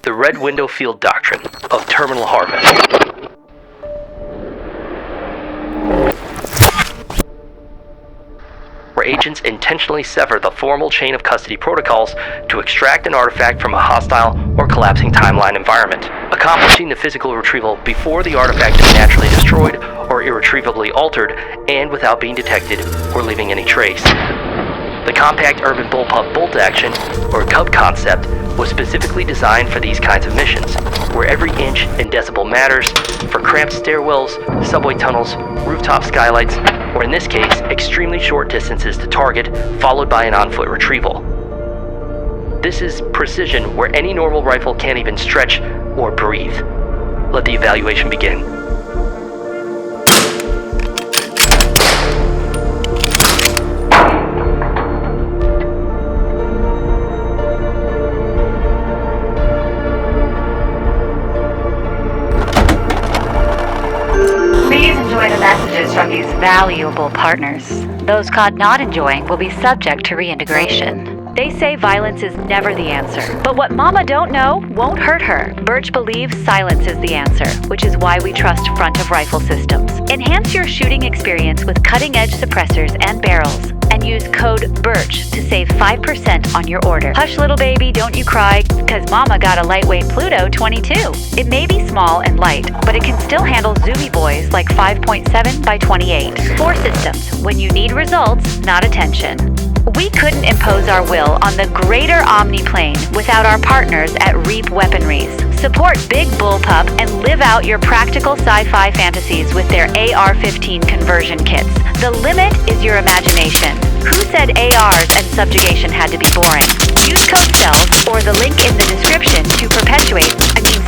The Red Window Field Doctrine of Terminal Harvest. Where agents intentionally sever the formal chain of custody protocols to extract an artifact from a hostile or collapsing timeline environment, accomplishing the physical retrieval before the artifact is naturally destroyed or irretrievably altered, and without being detected or leaving any trace. The Compact Urban Bullpup Bolt-action, or CUBB concept, was specifically designed for these kinds of missions, where every inch and decibel matters, for cramped stairwells, subway tunnels, rooftop skylights, or in this case, extremely short distances to target, followed by an on-foot retrieval. This is precision where any normal rifle can't even stretch or breathe. Let the evaluation begin. Please enjoy the messages from these valuable partners. Those caught not enjoying will be subject to reintegration. They say violence is never the answer, but what Mama don't know won't hurt her. BIRCH believes silence is the answer, which is why we trust front-of-rifle systems. Enhance your shooting experience with cutting-edge suppressors and barrels, and use code BIRCH to save 5% on your order. Hush, little baby, don't you cry, because Mama got a lightweight Pluto 22. It may be small and light, but it can still handle zoomy boys like 5.7 by 28. 4 systems, when you need results, not attention. We couldn't impose our will on the Greater Omni-plane without our partners at Reap Weaponries. Support Big Bullpup and live out your practical sci-fi fantasies with their AR-15 conversion kits. The limit is your imagination. Who said ARs and subjugation had to be boring? Use code STELLS or the link in the description to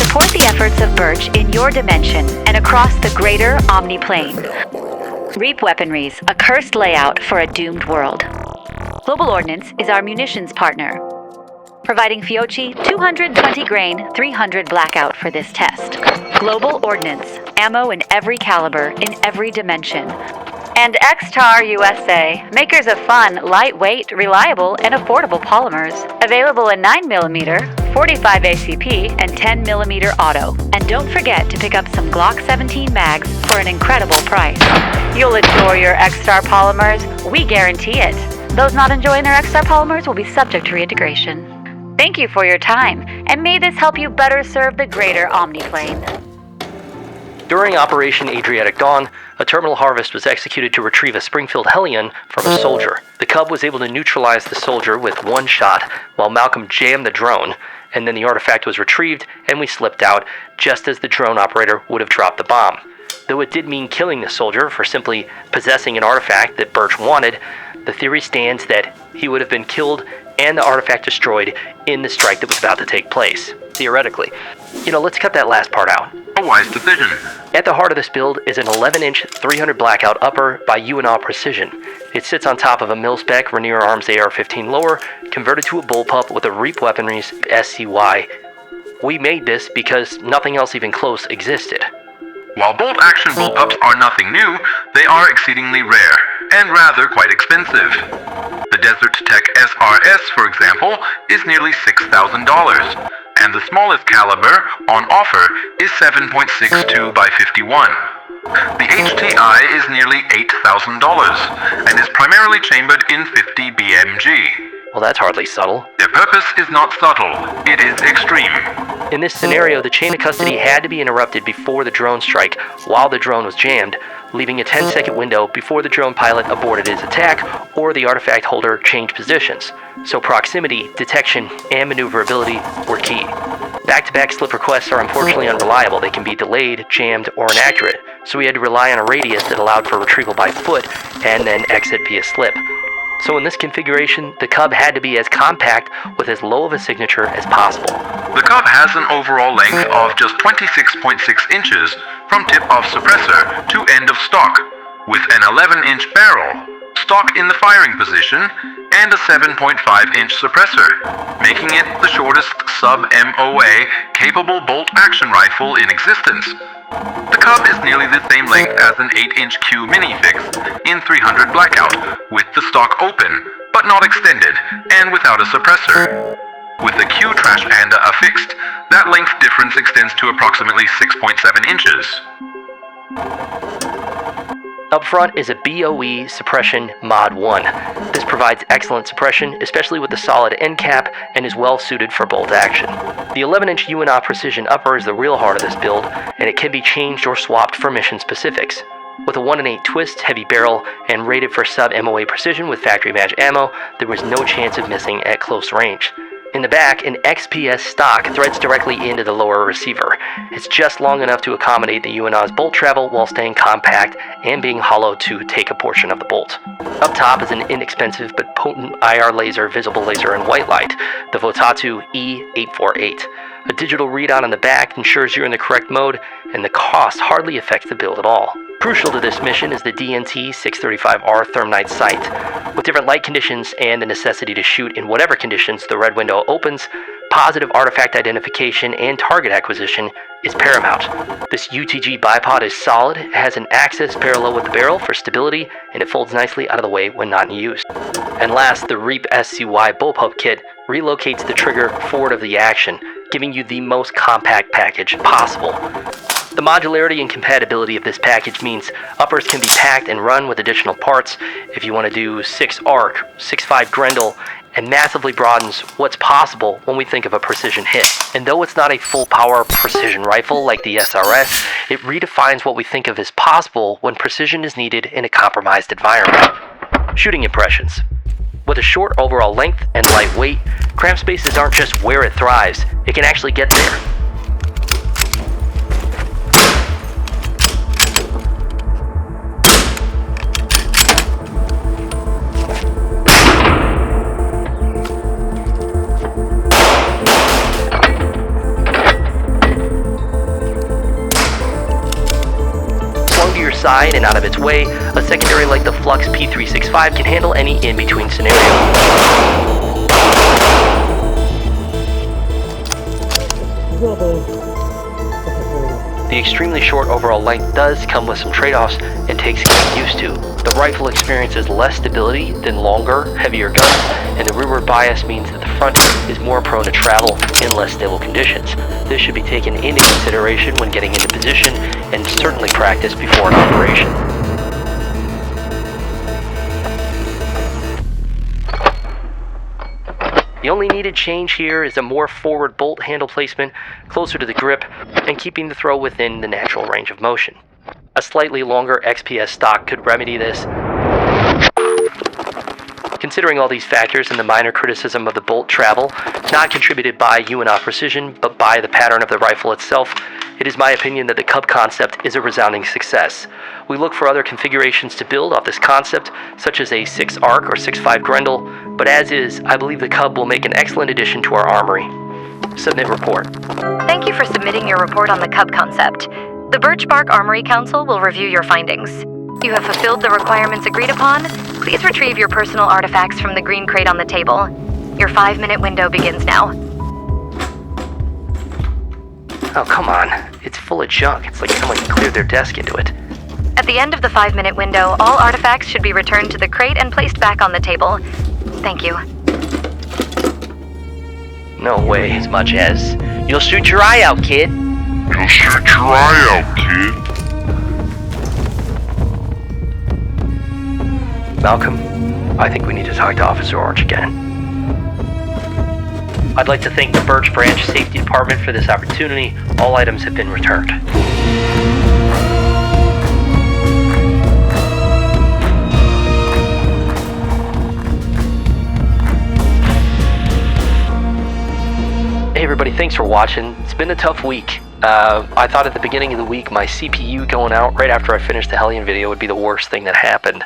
support the efforts of BIRCH in your dimension and across the Greater Omni-plane. Reap Weaponries, a cursed layout for a doomed world. Global Ordnance is our munitions partner, providing Fiocchi 220 grain, 300 blackout for this test. Global Ordnance, ammo in every caliber, in every dimension. And XTAR USA, makers of fun, lightweight, reliable, and affordable polymers. Available in 9mm, 45 ACP, and 10mm auto. And don't forget to pick up some Glock 17 mags for an incredible price. You'll adore your XTAR polymers, we guarantee it. Those not enjoying their XTAR polymers will be subject to reintegration. Thank you for your time, and may this help you better serve the Greater Omni-plane. During Operation Adriatic Dawn, a terminal harvest was executed to retrieve a Springfield Hellion from a soldier. The CUBB was able to neutralize the soldier with one shot, while Malcolm jammed the drone, and then the artifact was retrieved, and we slipped out, just as the drone operator would have dropped the bomb. Though it did mean killing the soldier for simply possessing an artifact that BIRCH wanted, the theory stands that he would have been killed and the artifact destroyed in the strike that was about to take place, theoretically. Let's cut that last part out. A wise decision. At the heart of this build is an 11-inch 300 blackout upper by UNAW Precision. It sits on top of a mil-spec Rainier Arms AR-15 lower, converted to a bullpup with a Reap Weaponries SCY. We made this because nothing else even close existed. While bolt-action bullpups are nothing new, they are exceedingly rare, and rather quite expensive. The Desert Tech SRS, for example, is nearly $6,000, and the smallest caliber on offer is 7.62 by 51. The HTI is nearly $8,000, and is primarily chambered in 50 BMG. Well, that's hardly subtle. Their purpose is not subtle, it is extreme. In this scenario, the chain of custody had to be interrupted before the drone strike while the drone was jammed, leaving a 10-second window before the drone pilot aborted his attack or the artifact holder changed positions. So proximity, detection, and maneuverability were key. Back-to-back slip requests are unfortunately unreliable. They can be delayed, jammed, or inaccurate, so we had to rely on a radius that allowed for retrieval by foot and then exit via slip. So in this configuration, the CUBB had to be as compact with as low of a signature as possible. The CUBB has an overall length of just 26.6 inches from tip of suppressor to end of stock, with an 11-inch barrel, stock in the firing position, and a 7.5-inch suppressor, making it the shortest sub-MOA capable bolt-action rifle in existence. The CUBB is nearly the same length as an 8-inch Q minifix in 300 blackout, with the stock open, but but not extended, and without a suppressor. With the Q trash panda affixed, that length difference extends to approximately 6.7 inches. Up front is a BOE Suppression Mod 1. This provides excellent suppression, especially with the solid end cap, and is well suited for bolt action. The 11-inch UNA Precision upper is the real heart of this build, and it can be changed or swapped for mission specifics. With a 1 in 8 twist, heavy barrel, and rated for sub-MOA precision with factory match ammo, there was no chance of missing at close range. In the back, an XPS stock threads directly into the lower receiver. It's just long enough to accommodate the UNA's bolt travel while staying compact and being hollow to take a portion of the bolt. Up top is an inexpensive but potent IR laser, visible laser, and white light, the Votatsu E848. A digital readout on the back ensures you're in the correct mode, and the cost hardly affects the build at all. Crucial to this mission is the DNT 635R Thermite sight. With different light conditions and the necessity to shoot in whatever conditions the red window opens, positive artifact identification and target acquisition is paramount. This UTG bipod is solid, it has an axis parallel with the barrel for stability, and it folds nicely out of the way when not in use. And last, the REAP SCY Bullpup Kit relocates the trigger forward of the action, giving you the most compact package possible. The modularity and compatibility of this package means uppers can be packed and run with additional parts if you want to do 6 arc, 6.5 Grendel, and massively broadens what's possible when we think of a precision hit. And though it's not a full power precision rifle like the SRS, it redefines what we think of as possible when precision is needed in a compromised environment. Shooting impressions. With a short overall length and light weight, cramped spaces aren't just where it thrives, it can actually get there. Side and out of its way, a secondary like the Flux P365 can handle any in-between scenario. The extremely short overall length does come with some trade-offs and takes getting used to. The rifle experiences less stability than longer, heavier guns, and the rearward bias means that the front is more prone to travel in less stable conditions. This should be taken into consideration when getting into position and certainly practiced before an operation. The only needed change here is a more forward bolt handle placement, closer to the grip, and keeping the throw within the natural range of motion. A slightly longer XPS stock could remedy this. Considering all these factors and the minor criticism of the bolt travel, not contributed by UNA Precision, but by the pattern of the rifle itself, it is my opinion that the CUBB concept is a resounding success. We look for other configurations to build off this concept, such as a 6 arc or 6.5 Grendel, but as is, I believe the CUBB will make an excellent addition to our armory. Submit report. Thank you for submitting your report on the CUBB concept. The BIRCH Bark Armory Council will review your findings. You have fulfilled the requirements agreed upon. Please retrieve your personal artifacts from the green crate on the table. Your 5-minute window begins now. Oh, come on. It's full of junk. It's like someone cleared their desk into it. At the end of the 5-minute window, all artifacts should be returned to the crate and placed back on the table. Thank you. No way, as much as. You'll shoot your eye out, kid. You'll shoot your eye out, kid. Malcolm, I think we need to talk to Officer Orange again. I'd like to thank the BIRCH Branch Safety Department for this opportunity. All items have been returned. Hey everybody, thanks for watching. It's been a tough week. I thought at the beginning of the week my CPU going out right after I finished the Hellion video would be the worst thing that happened.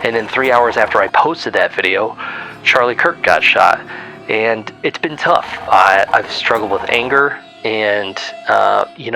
And then 3 hours after I posted that video, Charlie Kirk got shot. And it's been tough. I've struggled with anger and,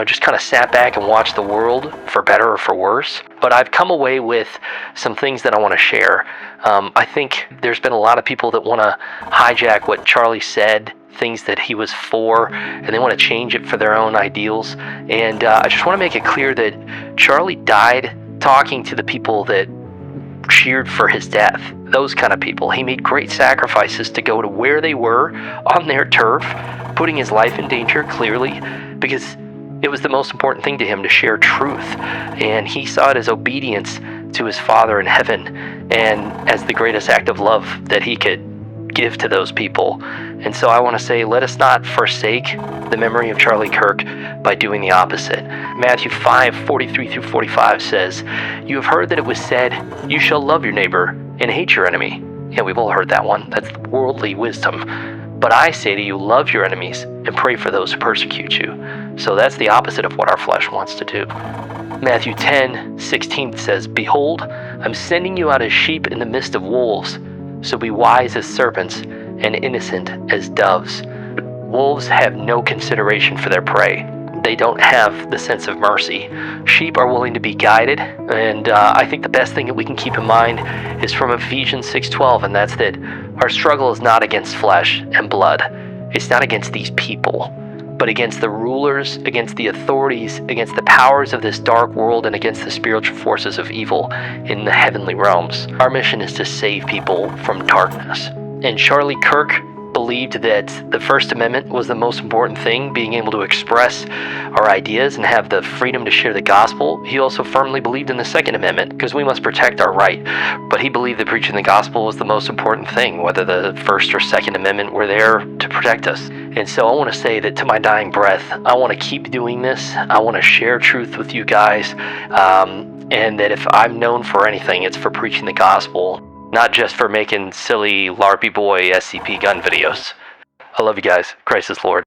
just kind of sat back and watched the world for better or for worse. But I've come away with some things that I want to share. I think there's been a lot of people that want to hijack what Charlie said, things that he was for, and they want to change it for their own ideals. And I just want to make it clear that Charlie died talking to the people that cheered for his death. Those kind of people. He made great sacrifices to go to where they were on their turf, putting his life in danger, clearly, because it was the most important thing to him to share truth. And he saw it as obedience to his Father in heaven and as the greatest act of love that he could give to those people. And so I want to say, let us not forsake the memory of Charlie Kirk by doing the opposite. Matthew 5:43-45 says, "You have heard that it was said, 'You shall love your neighbor and hate your enemy.'" Yeah, we've all heard that one. That's worldly wisdom. "But I say to you, love your enemies and pray for those who persecute you." So that's the opposite of what our flesh wants to do. Matthew 10:16 says, "Behold, I'm sending you out as sheep in the midst of wolves. So be wise as serpents and innocent as doves." Wolves have no consideration for their prey. They don't have the sense of mercy. Sheep are willing to be guided, and I think the best thing that we can keep in mind is from Ephesians 6:12, and that's that our struggle is not against flesh and blood. It's not against these people, but against the rulers, against the authorities, against the powers of this dark world, and against the spiritual forces of evil in the heavenly realms. Our mission is to save people from darkness. And Charlie Kirk believed that the First Amendment was the most important thing, being able to express our ideas and have the freedom to share the gospel. He also firmly believed in the Second Amendment, because we must protect our right. But he believed that preaching the gospel was the most important thing, whether the First or Second Amendment were there to protect us. And so I want to say that to my dying breath, I want to keep doing this. I want to share truth with you guys. And that if I'm known for anything, it's for preaching the gospel, not just for making silly LARPy boy SCP gun videos. I love you guys. Christ is Lord.